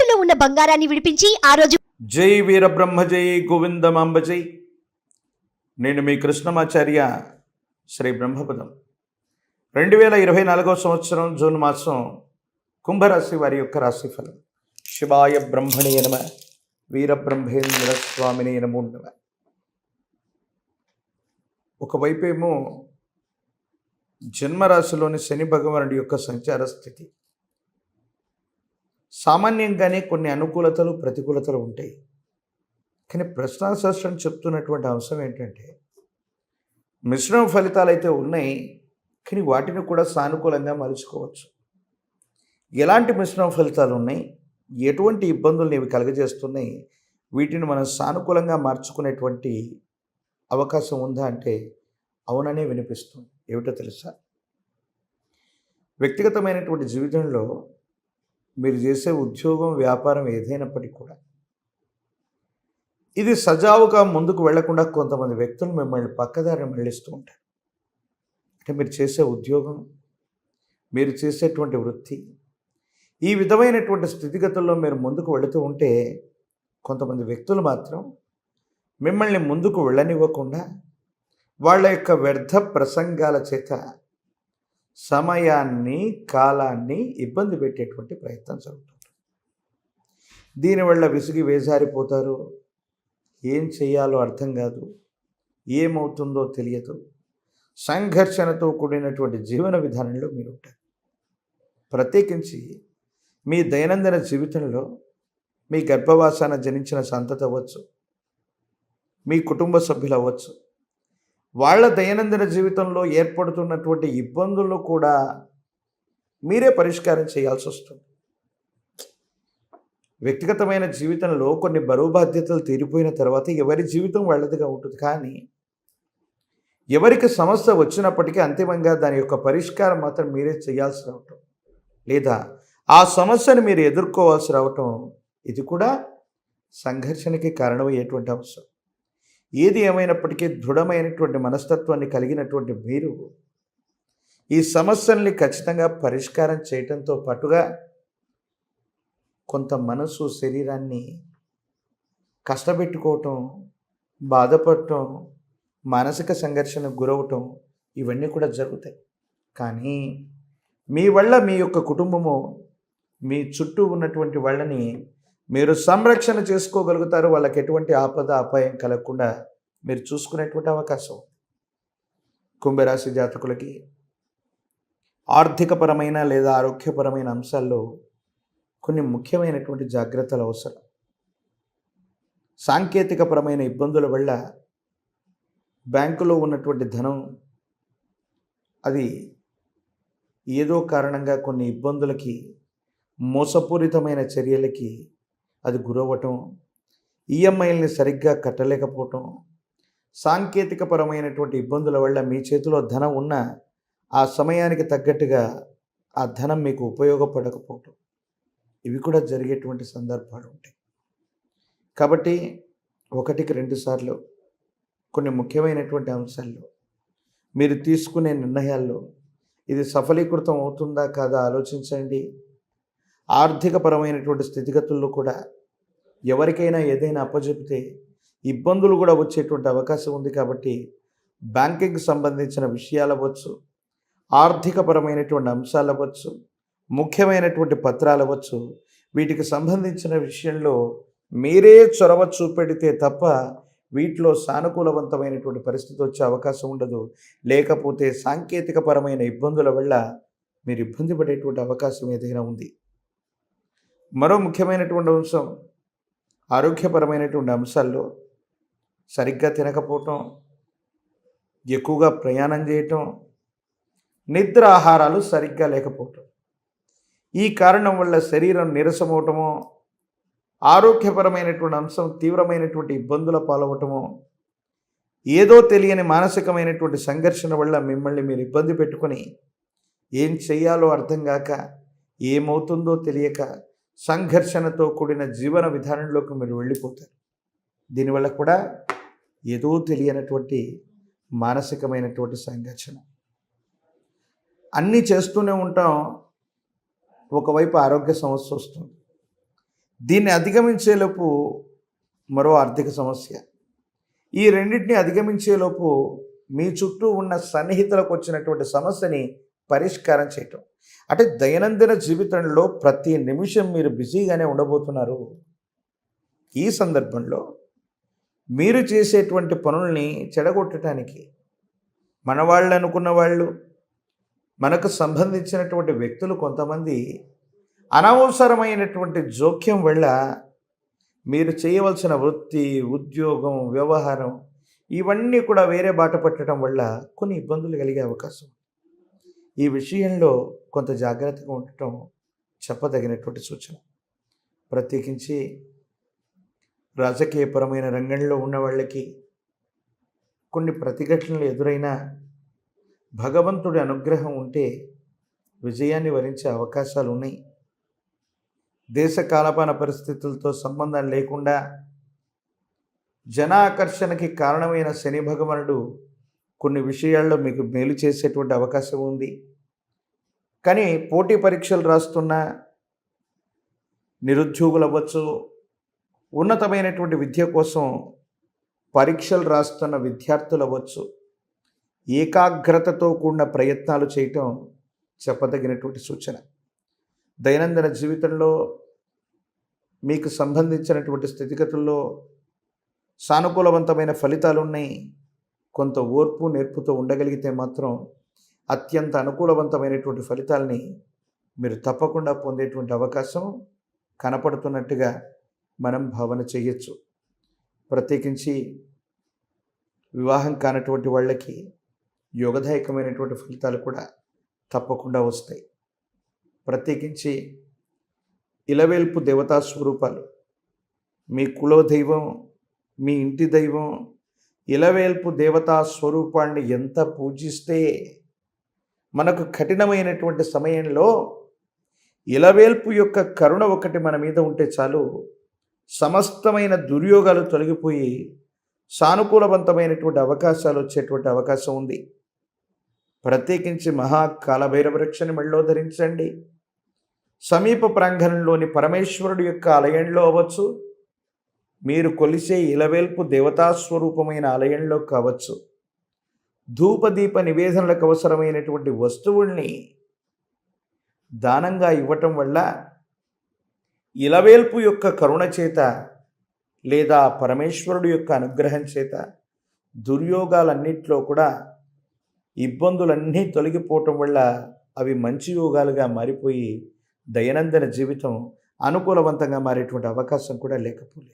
తాకట్టులో ఉన్న బంగారాన్ని విడిపించి ఆ రోజు జై వీరబ్రహ్మ జై గోవిందమాంబ జై. నేను మీ కృష్ణమాచార్య శ్రీ బ్రహ్మపదం. 2024 సంవత్సరం జూన్ మాసం కుంభరాశి వారి యొక్క రాశిఫలం. శివాయ బ్రహ్మణే నమః, వీరబ్రహ్మేంద్ర స్వామినే నమో నమః. ఒకవైపేమో జన్మరాశిలోని శని భగవానుడి యొక్క సంచార స్థితి. సామాన్యంగానే కొన్ని అనుకూలతలు ప్రతికూలతలు ఉంటాయి. కానీ ప్రశ్నాశాస్త్రం చెప్తున్నటువంటి అంశం ఏంటంటే, మిశ్రమ ఫలితాలు అయితే ఉన్నాయి, కానీ వాటిని కూడా సానుకూలంగా మలుచుకోవచ్చు. ఎలాంటి మిశ్రమ ఫలితాలు ఉన్నాయి, ఎటువంటి ఇబ్బందులు ఇవి కలుగజేస్తున్నాయి, వీటిని మనం సానుకూలంగా మార్చుకునేటువంటి అవకాశం ఉందా అంటే అవుననే వినిపిస్తుంది. ఏమిటో తెలుసా? వ్యక్తిగతమైనటువంటి జీవితంలో మీరు చేసే ఉద్యోగం, వ్యాపారం ఏదైనప్పటికీ కూడా ఇది సజావుగా ముందుకు వెళ్లకుండా కొంతమంది వ్యక్తులు మిమ్మల్ని పక్కదారిని మళ్లిస్తూ ఉంటారు. అంటే మీరు చేసే ఉద్యోగం, మీరు చేసేటువంటి వృత్తి, ఈ విధమైనటువంటి స్థితిగతుల్లో మీరు ముందుకు వెళుతూ ఉంటే కొంతమంది వ్యక్తులు మాత్రం మిమ్మల్ని ముందుకు వెళ్ళనివ్వకుండా వాళ్ళ యొక్క వ్యర్థ ప్రసంగాల చేత సమయాన్ని, కాలాన్ని ఇబ్బంది పెట్టేటువంటి ప్రయత్నం జరుగుతుంది. దీనివల్ల విసిగి వేజారిపోతారు. ఏం చేయాలో అర్థం కాదు, ఏమవుతుందో తెలియదు. సంఘర్షణతో కూడినటువంటి జీవన విధానంలో మీరు ఉంటారు. ప్రత్యేకించి మీ దైనందిన జీవితంలో మీ గర్భవాసాన జనించిన సంతతి అవ్వచ్చు, మీ కుటుంబ సభ్యులు అవ్వచ్చు, వాళ్ళ దైనందిన జీవితంలో ఏర్పడుతున్నటువంటి ఇబ్బందులు కూడా మీరే పరిష్కారం చేయాల్సి వస్తుంది. వ్యక్తిగతమైన జీవితంలో కొన్ని బరువు బాధ్యతలు తీరిపోయిన తర్వాత ఎవరి జీవితం వాళ్ళదిగా ఉంటుంది. కానీ ఎవరికి సమస్య వచ్చినప్పటికీ అంతిమంగా దాని యొక్క పరిష్కారం మాత్రం మీరే చేయాల్సి రావటం, లేదా ఆ సమస్యను మీరు ఎదుర్కోవాల్సి రావటం, ఇది కూడా సంఘర్షణకి కారణమయ్యేటువంటి అంశం. ఏది ఏమైనప్పటికీ దృఢమైనటువంటి మనస్తత్వాన్ని కలిగినటువంటి మీరు ఈ సమస్యల్ని ఖచ్చితంగా పరిష్కారం చేయటంతో పాటుగా కొంత మనసు, శరీరాన్ని కష్టపెట్టుకోవటం, బాధపడటం, మానసిక సంఘర్షణకు గురవటం, ఇవన్నీ కూడా జరుగుతాయి. కానీ మీ వల్ల మీ యొక్క కుటుంబము, మీ చుట్టూ ఉన్నటువంటి వాళ్ళని మీరు సంరక్షణ చేసుకోగలుగుతారు. వాళ్ళకి ఎటువంటి ఆపద, అపాయం కలగకుండా మీరు చూసుకునేటువంటి అవకాశం. కుంభరాశి జాతకులకి ఆర్థికపరమైన లేదా ఆరోగ్యపరమైన అంశాల్లో కొన్ని ముఖ్యమైనటువంటి జాగ్రత్తలు అవసరం. సాంకేతికపరమైన ఇబ్బందుల వల్ల బ్యాంకులో ఉన్నటువంటి ధనం అది ఏదో కారణంగా కొన్ని ఇబ్బందులకి, మోసపూరితమైన చర్యలకి అది గురవ్వటం, ఈఎంఐల్ని సరిగ్గా కట్టలేకపోవటం, సాంకేతికపరమైనటువంటి ఇబ్బందుల వల్ల మీ చేతిలో ధనం ఉన్న ఆ సమయానికి తగ్గట్టుగా ఆ ధనం మీకు ఉపయోగపడకపోవటం, ఇవి కూడా జరిగేటువంటి సందర్భాలు ఉంటాయి. కాబట్టి 1-2 సార్లు కొన్ని ముఖ్యమైనటువంటి అంశాల్లో మీరు తీసుకునే నిర్ణయాల్లో ఇది సఫలీకృతం అవుతుందా కాదా ఆలోచించండి. ఆర్థికపరమైనటువంటి స్థితిగతుల్లో కూడా ఎవరికైనా ఏదైనా అప్పచెపితే ఇబ్బందులు కూడా వచ్చేటువంటి అవకాశం ఉంది. కాబట్టి బ్యాంకింగ్కి సంబంధించిన విషయాలు అవ్వచ్చు, ఆర్థికపరమైనటువంటి అంశాలు అవ్వచ్చు, ముఖ్యమైనటువంటి పత్రాలు అవ్వచ్చు, వీటికి సంబంధించిన విషయంలో మీరే చొరవ చూపెడితే తప్ప వీటిలో సానుకూలవంతమైనటువంటి పరిస్థితి వచ్చే అవకాశం ఉండదు. లేకపోతే సాంకేతికపరమైన ఇబ్బందుల వల్ల మీరు ఇబ్బంది పడేటువంటి అవకాశం ఏదైనా ఉంది. మరో ముఖ్యమైనటువంటి అంశం, ఆరోగ్యపరమైనటువంటి అంశాల్లో సరిగ్గా తినకపోవటం, ఎక్కువగా ప్రయాణం చేయటం, నిద్ర ఆహారాలు సరిగ్గా లేకపోవటం, ఈ కారణం వల్ల శరీరం నీరసమవటమో, ఆరోగ్యపరమైనటువంటి అంశం తీవ్రమైనటువంటి ఇబ్బందుల పాలవటమో, ఏదో తెలియని మానసికమైనటువంటి సంఘర్షణ వల్ల మిమ్మల్ని మీరు ఇబ్బంది పెట్టుకొని ఏం చేయాలో అర్థం కాక, ఏమవుతుందో తెలియక సంఘర్షణతో కూడిన జీవన విధానంలోకి మీరు వెళ్ళిపోతారు. దీనివల్ల కూడా ఏదో తెలియనటువంటి మానసికమైనటువంటి సంఘర్షణ. అన్నీ చేస్తూనే ఉంటాం, ఒకవైపు ఆరోగ్య సమస్య వస్తుంది. దీన్ని అధిగమించేలోపు మరో ఆర్థిక సమస్య. ఈ రెండింటిని అధిగమించేలోపు మీ చుట్టూ ఉన్న సన్నిహితులకు వచ్చినటువంటి సమస్యని పరిష్కారం చేయటం. అంటే దైనందిన జీవితంలో ప్రతి నిమిషం మీరు బిజీగానే ఉండబోతున్నారు. ఈ సందర్భంలో మీరు చేసేటువంటి పనుల్ని చెడగొట్టడానికి మన వాళ్ళు అనుకున్న వాళ్ళు, మనకు సంబంధించినటువంటి వ్యక్తులు కొంతమంది అనవసరమైనటువంటి జోక్యం వల్ల మీరు చేయవలసిన వృత్తి, ఉద్యోగం, వ్యవహారం ఇవన్నీ కూడా వేరే బాట పట్టడం వల్ల కొన్ని ఇబ్బందులు కలిగే అవకాశం. ఈ విషయంలో కొంత జాగ్రత్తగా ఉండటం చెప్పదగినటువంటి సూచన. ప్రత్యేకించి రాజకీయపరమైన రంగంలో ఉన్న వాళ్ళకి కొన్ని ప్రతిఘటనలు ఎదురైనా భగవంతుడి అనుగ్రహం ఉంటే విజయాన్ని వరించే అవకాశాలు ఉన్నాయి. దేశ కాలపాన పరిస్థితులతో సంబంధం లేకుండా జనాకర్షణకి కారణమైన శని భగవానుడు కొన్ని విషయాల్లో మీకు మేలు చేసేటువంటి అవకాశం ఉంది. కానీ పోటీ పరీక్షలు రాస్తున్న నిరుద్యోగులు అవ్వచ్చు, ఉన్నతమైనటువంటి విద్య కోసం పరీక్షలు రాస్తున్న విద్యార్థులు అవ్వచ్చు, ఏకాగ్రతతో కూడిన ప్రయత్నాలు చేయటం చెప్పదగినటువంటి సూచన. దైనందిన జీవితంలో మీకు సంబంధించినటువంటి స్థితిగతుల్లో సానుకూలవంతమైన ఫలితాలు ఉన్నాయి. కొంత ఓర్పు నేర్పుతో ఉండగలిగితే మాత్రం అత్యంత అనుకూలవంతమైనటువంటి ఫలితాలని మీరు తప్పకుండా పొందేటువంటి అవకాశం కనపడుతున్నట్టుగా మనం భావన చేయొచ్చు. ప్రత్యేకించి వివాహం కానటువంటి వాళ్ళకి యోగదాయకమైనటువంటి ఫలితాలు కూడా తప్పకుండా వస్తాయి. ప్రత్యేకించి ఇలవేల్పు దేవతా స్వరూపాలు, మీ కులదైవం, మీ ఇంటి దైవం ఇలవేల్పు దేవతా స్వరూపాన్ని ఎంత పూజిస్తే మనకు కఠినమైనటువంటి సమయంలో ఇలవేల్పు యొక్క కరుణ ఒకటి మన మీద ఉంటే చాలు, సమస్తమైన దుర్యోగాలు తొలగిపోయి సానుకూలవంతమైనటువంటి అవకాశాలు వచ్చేటువంటి అవకాశం ఉంది. ప్రత్యేకించి మహాకాలభైరవ రక్షని మెళ్ళో ధరించండి. సమీప ప్రాంగణంలోని పరమేశ్వరుడు యొక్క ఆలయంలో అవ్వచ్చు, మీరు కొలిసే ఇలవేల్పు దేవతాస్వరూపమైన ఆలయంలో కావచ్చు, ధూపదీప నివేదనలకు అవసరమైనటువంటి వస్తువుల్ని దానంగా ఇవ్వటం వల్ల ఇలవేల్పు యొక్క కరుణ చేత లేదా పరమేశ్వరుడు యొక్క అనుగ్రహం చేత దుర్యోగాలన్నింటిలో కూడా ఇబ్బందులన్నీ తొలగిపోవటం వల్ల అవి మంచి యోగాలుగా మారిపోయి దైనందిన జీవితం అనుకూలవంతంగా మారేటువంటి అవకాశం కూడా లేకపోలేదు.